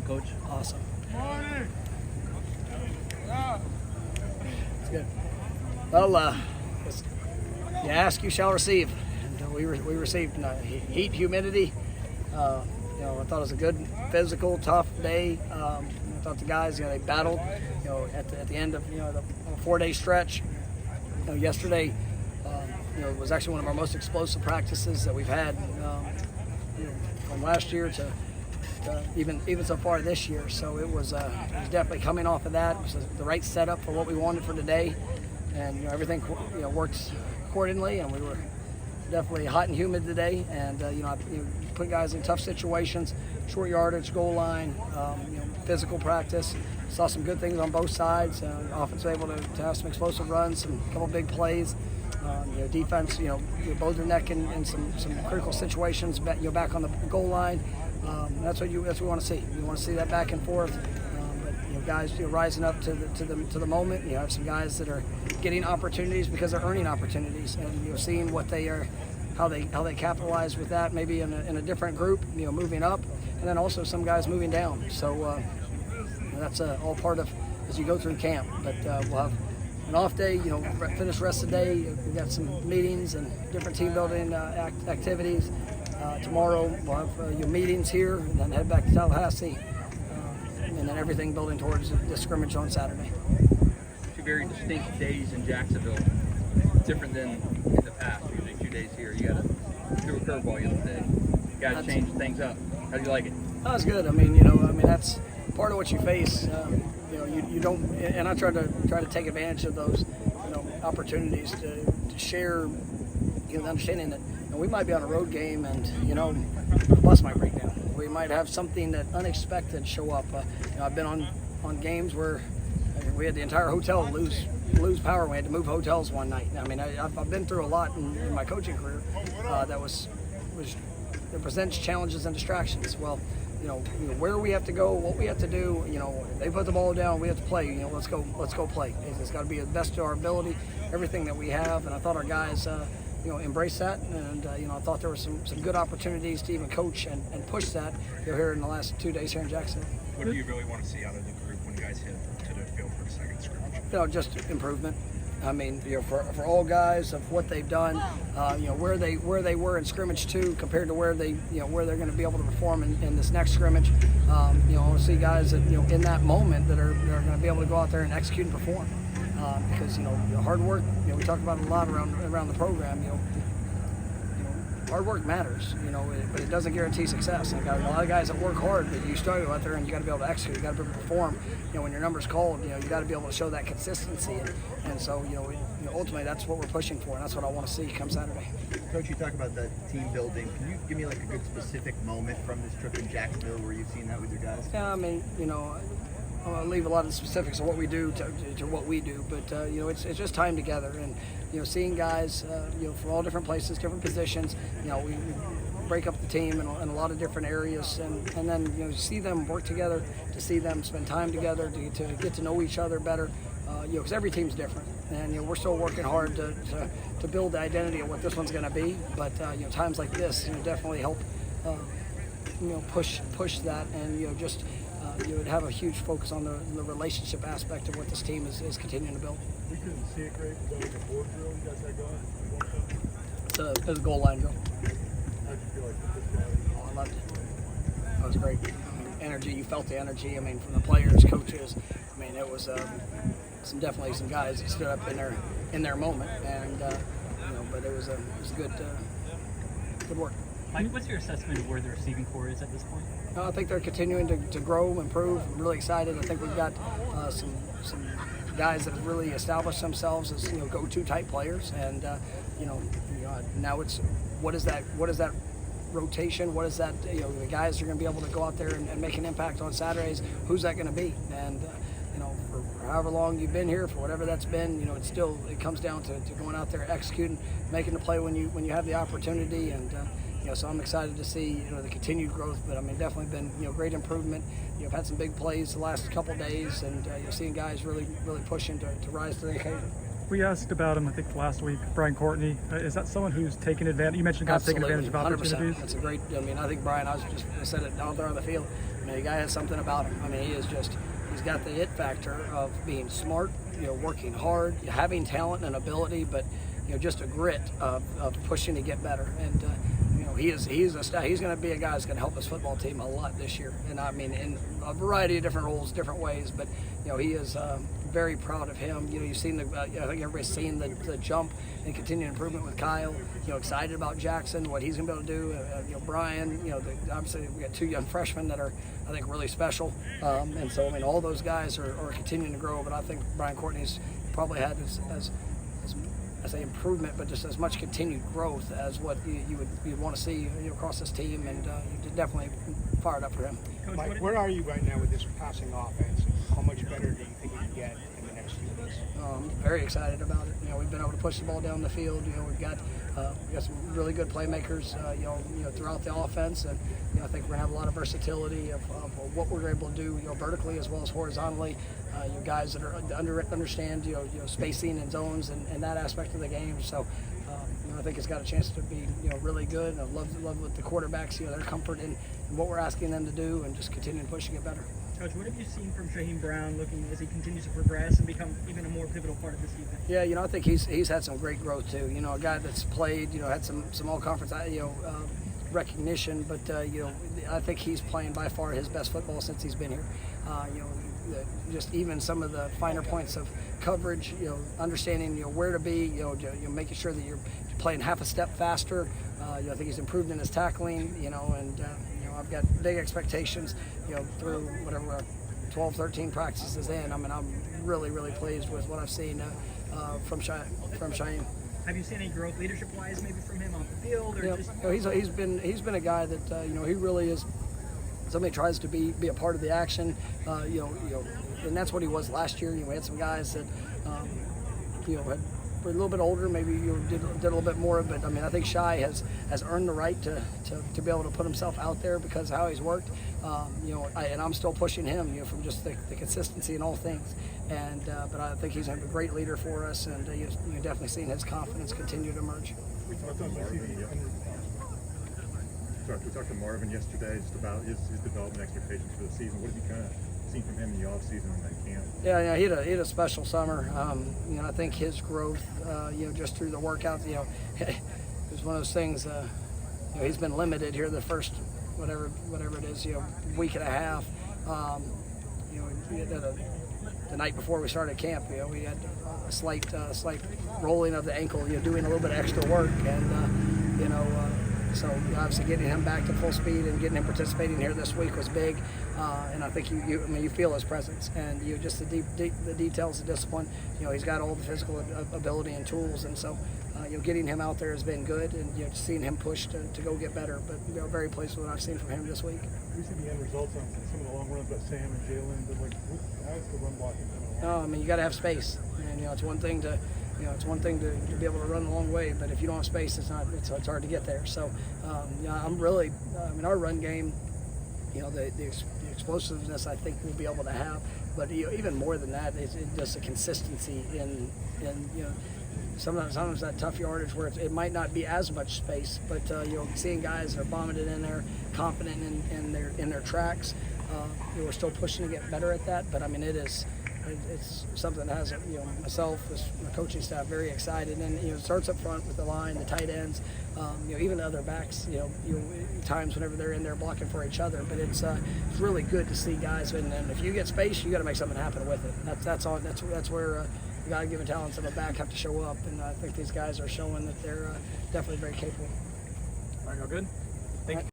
Coach? Awesome. It's good. Well, you ask, you shall receive. And we received heat, humidity. I thought it was a good, physical, tough day. I thought the guys, they battled. At the end of the 4-day stretch. Yesterday, it was actually one of our most explosive practices that we've had from last year to even so far this year. So it was definitely coming off of that. It was the right setup for what we wanted for today, and everything worked accordingly. And we were definitely hot and humid today, and put guys in tough situations, short yardage, goal line, physical practice. Saw some good things on both sides. Offense was able to have some explosive runs, a couple big plays. Defense, both their neck in some critical situations. Back on the goal line. That's what we want to see. You want to see that back and forth. But guys rising up to the moment. You have some guys that are getting opportunities because they're earning opportunities, and seeing what they are, how they capitalize with that. Maybe in a different group, moving up, and then also some guys moving down. So that's all part of as you go through camp. But we'll have an off day. Finish the rest of the day. We've got some meetings and different team building activities. Tomorrow we'll have meetings here, and then head back to Tallahassee, and then everything building towards the scrimmage on Saturday. Two very distinct days in Jacksonville, different than in the past. Usually 2 days here, you got to throw a curveball yesterday. You got to change things up. How do you like it? That's good. That's part of what you face. You don't, and I try to take advantage of those, opportunities to share, the understanding that. We might be on a road game, and the bus might break down. We might have something that unexpected show up. I've been on games where we had the entire hotel lose power. We had to move hotels one night. I've been through a lot in my coaching career that presents challenges and distractions. Well, where we have to go, what we have to do. They put the ball down, we have to play. Let's go play. It's got to be the best of our ability, everything that we have. And I thought our guys. Embrace that, and I thought there were some good opportunities to even coach and push that here in the last 2 days here in Jacksonville. What do you really want to see out of the group when you guys hit to the field for the second scrimmage? Just improvement. For all guys of what they've done, where they were in scrimmage 2 compared to where they're going to be able to perform in this next scrimmage. I want to see guys that in that moment that are going to be able to go out there and execute and perform. Because hard work, we talk about it a lot around the program. Hard work matters, but it doesn't guarantee success. And a lot of guys that work hard, but you struggle out there, and you got to be able to execute. You got to be able to perform. When your number's called, you got to be able to show that consistency. And so, ultimately, that's what we're pushing for, and that's what I want to see come Saturday. Coach, you talk about the team building. Can you give me a good specific moment from this trip in Jacksonville where you've seen that with your guys? Yeah, I'll leave a lot of the specifics of what we do to what we do, but it's just time together, and seeing guys from all different places, different positions. We break up the team in a lot of different areas, and then see them work together, to see them spend time together, to get to know each other better. Because every team's different, and we're still working hard to build the identity of what this one's going to be. But times like this definitely help push that, and just. You would have a huge focus on the relationship aspect of what this team is continuing to build. We couldn't see it great. Was that like a board drill you guys had going? It was a goal line drill. How'd you feel like the physicality? Oh, I loved it. That was great. Energy, you felt the energy. From the players, coaches. It was definitely some guys that stood up in their moment, and but it was good work. Mike, what's your assessment of where the receiving corps is at this point? I think they're continuing to grow, improve. I'm really excited. I think we've got some guys that have really established themselves as go-to type players, and now it's what is that rotation? What is that? The guys are going to be able to go out there and make an impact on Saturdays. Who's that going to be? And for however long you've been here, for whatever that's been, it comes down to going out there, executing, making the play when you have the opportunity, and. So I'm excited to see the continued growth, but definitely been great improvement. I've had some big plays the last couple of days, and seeing guys really pushing to rise to the occasion. We asked about him, I think, last week. Brian Courtney, is that someone who's taking advantage? You mentioned guys taking advantage of opportunities. 100%. That's a great. I think Brian. I said it out there on the field. You know, the guy has something about him. I mean, he's got the it factor of being smart, you know, working hard, having talent and ability, but, you know, just a grit of pushing to get better. And, you know, he's going to be a guy that's going to help his football team a lot this year. And I mean, in a variety of different roles, different ways, but, you know, he is very proud of him. You know, you've seen I think everybody's seen the jump and continued improvement with Kyle. You know, excited about Jackson, what he's going to be able to do. You know, Brian, you know, obviously we got 2 young freshmen that are, I think, really special. And so, I mean, all those guys are continuing to grow, but I think Brian Courtney's probably had as I say improvement, but just as much continued growth as what you'd want to see, you know, across this team, and you definitely fired up for him. Coach, Mike, where are you right now with this passing offense? How much better do you think you can get in the next few weeks? I'm very excited about it. You know, we've been able to push the ball down the field. You know, we've got some really good playmakers, you know, throughout the offense, and you know, I think we're gonna have a lot of versatility of what we're able to do, you know, vertically as well as horizontally. You know, guys that are understand, you know, spacing and zones and that aspect of the game. So, you know, I think it's got a chance to be, you know, really good. And I love with the quarterbacks, you know, their comfort in what we're asking them to do, and just continue to push to get better. Coach, what have you seen from Shaheem Brown looking as he continues to progress and become even a more pivotal part of this defense? Yeah, you know, I think he's had some great growth too. You know, a guy that's played, you know, had some all-conference, you know, recognition, but you know, I think he's playing by far his best football since he's been here. You know, just even some of the finer points of coverage, you know, understanding, you know, where to be, you know, making sure that you're playing half a step faster. You know, I think he's improved in his tackling, you know, and you know, I've got big expectations, you know, through whatever 12, 13 practices in. I mean, I'm really pleased with what I've seen from Shaheem. Have you seen any growth leadership-wise, maybe from him off the field, or Yeah, just? you know, he's been a guy that you know, he really is. Somebody tries to be a part of the action, you know, and that's what he was last year. You know, we had some guys that, you know, were a little bit older, maybe you know, did a little bit more. But I mean, I think Shai has earned the right to be able to put himself out there because of how he's worked. You know, and I'm still pushing him, you know, from just the consistency in all things. And but I think he's a great leader for us, and you've definitely seen his confidence continue to emerge. We talked to Marvin yesterday just about his development expectations for the season. What have you kind of seen from him in the offseason and that camp? Yeah, he had a special summer. You know, I think his growth, you know, just through the workouts, you know, it was one of those things. You know, he's been limited here the first whatever it is, you know, week and a half. You know, the night before we started camp, you know, we had a slight rolling of the ankle, you know, doing a little bit of extra work, and you know. So obviously getting him back to full speed and getting him participating here this week was big, and I think you feel his presence, and you just the details, the discipline. You know, he's got all the physical ability and tools, and so you know, getting him out there has been good, and you know, seeing him push to go get better. But you know, very pleased with what I've seen from him this week. We see the end results on some of the long runs by Sam and Jalen, but like, how's the run blocking coming along? No, I mean, you got to have space, and you know, it's one thing to be able to run a long way, but if you don't have space, it's hard to get there. So, you know, I'm really, I mean, our run game, you know, the explosiveness I think we'll be able to have, but you know, even more than that, it's just the consistency in you know, sometimes that tough yardage where it might not be as much space, but you know, seeing guys that are bombing it in there, confident in their tracks, you know, we're still pushing to get better at that. But I mean, it's something that has, you know, myself, my coaching staff very excited, and you know, it starts up front with the line, the tight ends, you know, even the other backs, you know, times whenever they're in there blocking for each other. But it's really good to see guys, and if you get space, you got to make something happen with it. That's where the God-given talents of a back have to show up, and I think these guys are showing that they're definitely very capable. All right, all good.